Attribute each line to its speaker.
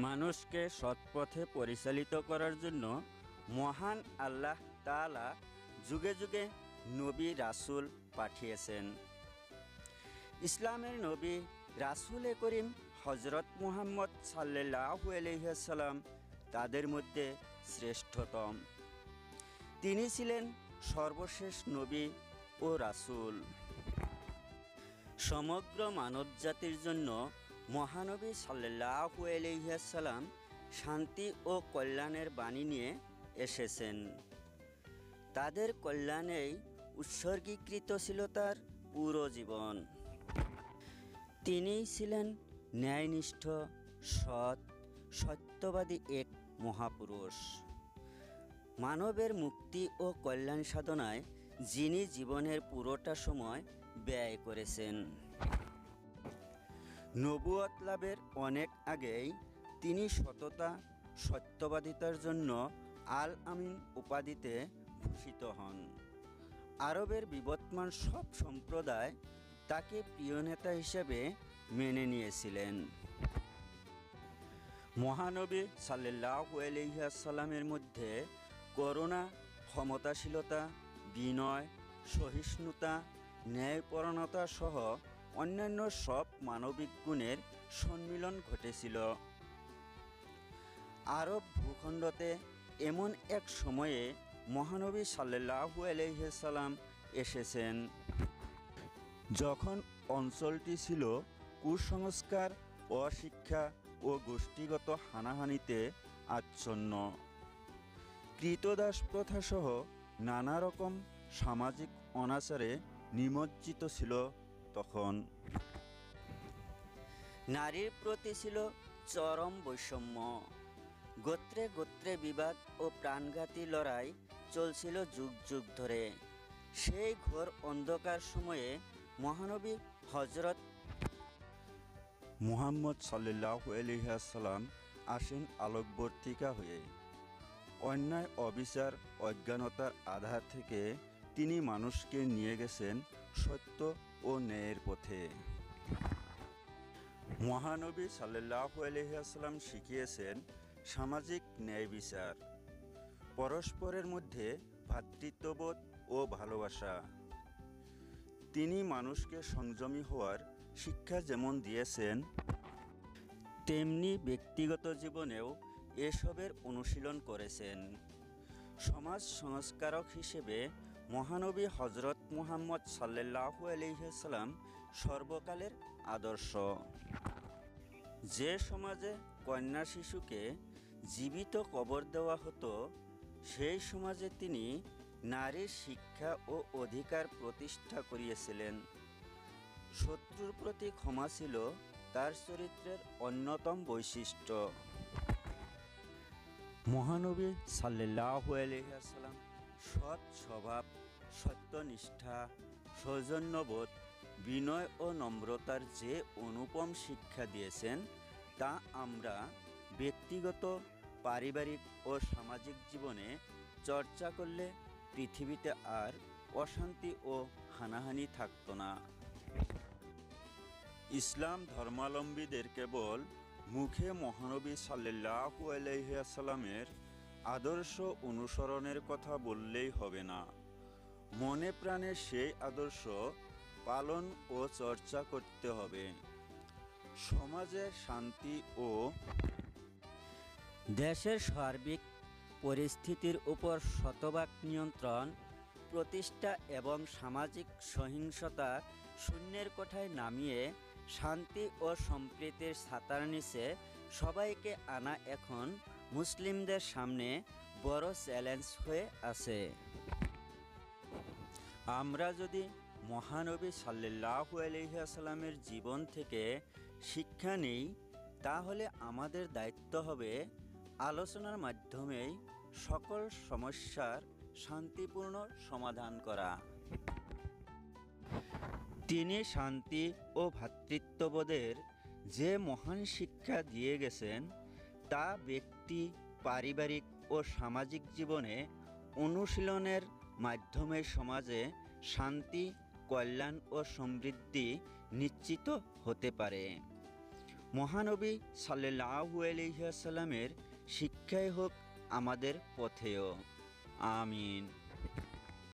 Speaker 1: মানুষকে সৎপথে পরিচালিত করার জন্য মহান আল্লাহ তাআলা যুগে যুগে নবী রাসূল পাঠিয়েছেন। ইসলামের নবী রাসূলে করিম হজরত মুহাম্মদ সাল্লাল্লাহু আলাইহি ওয়াসাল্লাম তাদের মধ্যে শ্রেষ্ঠতম। তিনি ছিলেন সর্বশেষ নবী ও রাসূল। সমগ্র মানবজাতির জন্য মহানবী সাল্লাল্লাহু আলাইহি ওয়াসাল্লাম শান্তি ও কল্যাণের বাণী নিয়ে এসেছেন। তাদের কল্যাণেই উৎসর্গীকৃত ছিল তার পুরো জীবন। তিনিই ছিলেন ন্যায়নিষ্ঠ, সৎ, সত্যবাদী এক মহাপুরুষ। মানবের মুক্তি ও কল্যাণ সাধনায় যিনি জীবনের পুরোটা সময় ব্যয় করেছেন। নবুয়ত লাভের অনেক আগেই তিনি সততা, সত্যবাদিতার জন্য আল আমিন উপাধিতে ভূষিত হন। আরবের বিবদমান সব সম্প্রদায় তাকে প্রিয় নেতা হিসেবে মেনে নিয়েছিলেন। মহানবী সাল্লাল্লাহু আলাইহি ওয়াসাল্লামের মধ্যে করুণা, ক্ষমতাশীলতা, বিনয়, সহিষ্ণুতা, ন্যায়পরায়ণতা সহ অন্যান্য সব মানবিক গুণের সম্মিলন ঘটেছিল। আরব ভূখণ্ডতে এমন এক সময়ে মহানবী সাল্লাল্লাহু আলাইহি ওয়াসাল্লাম এসেছেন যখন অঞ্চলটি ছিল কুসংস্কার, অশিক্ষা ও গোষ্ঠীগত হানাহানিতে আচ্ছন্ন। ক্রীতদাস প্রথা সহ নানা রকম সামাজিক অনাচারে নিমজ্জিত ছিল তখন। নারীর প্রতি ছিল চরম বৈষম্য। গোত্রে গোত্রে বিবাদ ও প্রাণঘাতী লড়াই চলছিল যুগ যুগ ধরে। সেই ঘোর অন্ধকার সময়ে মহানবী হজরত মুহাম্মদ সাল্লাল্লাহু আলাইহি ওয়াসাল্লাম আসেন আলোকবর্তিকা হয়ে। অন্যায়, অবিচার, অজ্ঞানতার আধার থেকে তিনি মানুষকে নিয়ে গেছেন সত্য ও ন্যায়ের পথে। মহানবী সাল্লাল্লাহু আলাইহি ওয়াসাল্লাম শিখিয়েছেন সামাজিক ন্যায় বিচার, পরস্পরের মধ্যে ভ্রাতৃত্ববোধ ও ভালোবাসা। তিনি মানুষকে সংযমী হওয়ার শিক্ষা যেমন দিয়েছেন, তেমনি ব্যক্তিগত জীবনেও এসবের অনুশীলন করেছেন। সমাজ সংস্কারক হিসেবে মহানবী হজরত মুহাম্মদ সাল্লাল্লাহু আলাইহি ওয়াসাল্লাম সর্বকালের আদর্শ। যে সমাজে কন্যা শিশুকে জীবিত কবর দেওয়া হতো, সেই সমাজে তিনি নারীর শিক্ষা ও অধিকার প্রতিষ্ঠা করিয়েছিলেন। শত্রুর প্রতি ক্ষমা ছিল তার চরিত্রের অন্যতম বৈশিষ্ট্য। মহানবী সাল্লাল্লাহু আলাইহি ওয়াসাল্লাম সৎ স্বভাব, সত্যনিষ্ঠা, সৌজন্যবোধ, বিনয় ও নম্রতার যে অনুপম শিক্ষা দিয়েছেন, তা আমরা ব্যক্তিগত, পারিবারিক ও সামাজিক জীবনে চর্চা করলে পৃথিবীতে আর অশান্তি ও হানাহানি থাকত না। ইসলাম ধর্মাবলম্বীদের কেবল মুখে মহানবী সাল্লাল্লাহু আলাইহি ওয়াসাল্লামের আদর্শ অনুসরণের কথা বললেই হবে না, মনে প্রাণে সেই আদর্শ পালন ও চর্চা করতে হবে। সমাজের শান্তি ও দেশের সার্বিক পরিস্থিতির উপর শতভাগ নিয়ন্ত্রণ প্রতিষ্ঠা এবং সামাজিক সহিংসতা শূন্যের কোঠায় নামিয়ে শান্তি ও সম্প্রীতির ছাতার নিচে সবাইকে আনা এখন মুসলিমদের সামনে বড় চ্যালেঞ্জ হয়ে আছে। আমরা যদি মহানবী সাল্লাল্লাহু আলাইহি ওয়াসাল্লামের জীবন থেকে শিক্ষা নেই, তাহলে আমাদের দায়িত্ব হবে আলোচনার মাধ্যমেই সকল সমস্যার শান্তিপূর্ণ সমাধান করা। তিনি শান্তি ও ভ্রাতৃত্ববোধের যে মহান শিক্ষা দিয়ে গেছেন, তা ব্যক্তি, পারিবারিক ও সামাজিক জীবনে অনুশীলনের মাধ্যমে সমাজে শান্তি, কল্যাণ ও সমৃদ্ধি নিশ্চিত হতে পারে। মহানবী সাল্লাল্লাহু আলাইহি ওয়াসাল্লামের শিক্ষাই হোক আমাদের পথেয়। আমিন।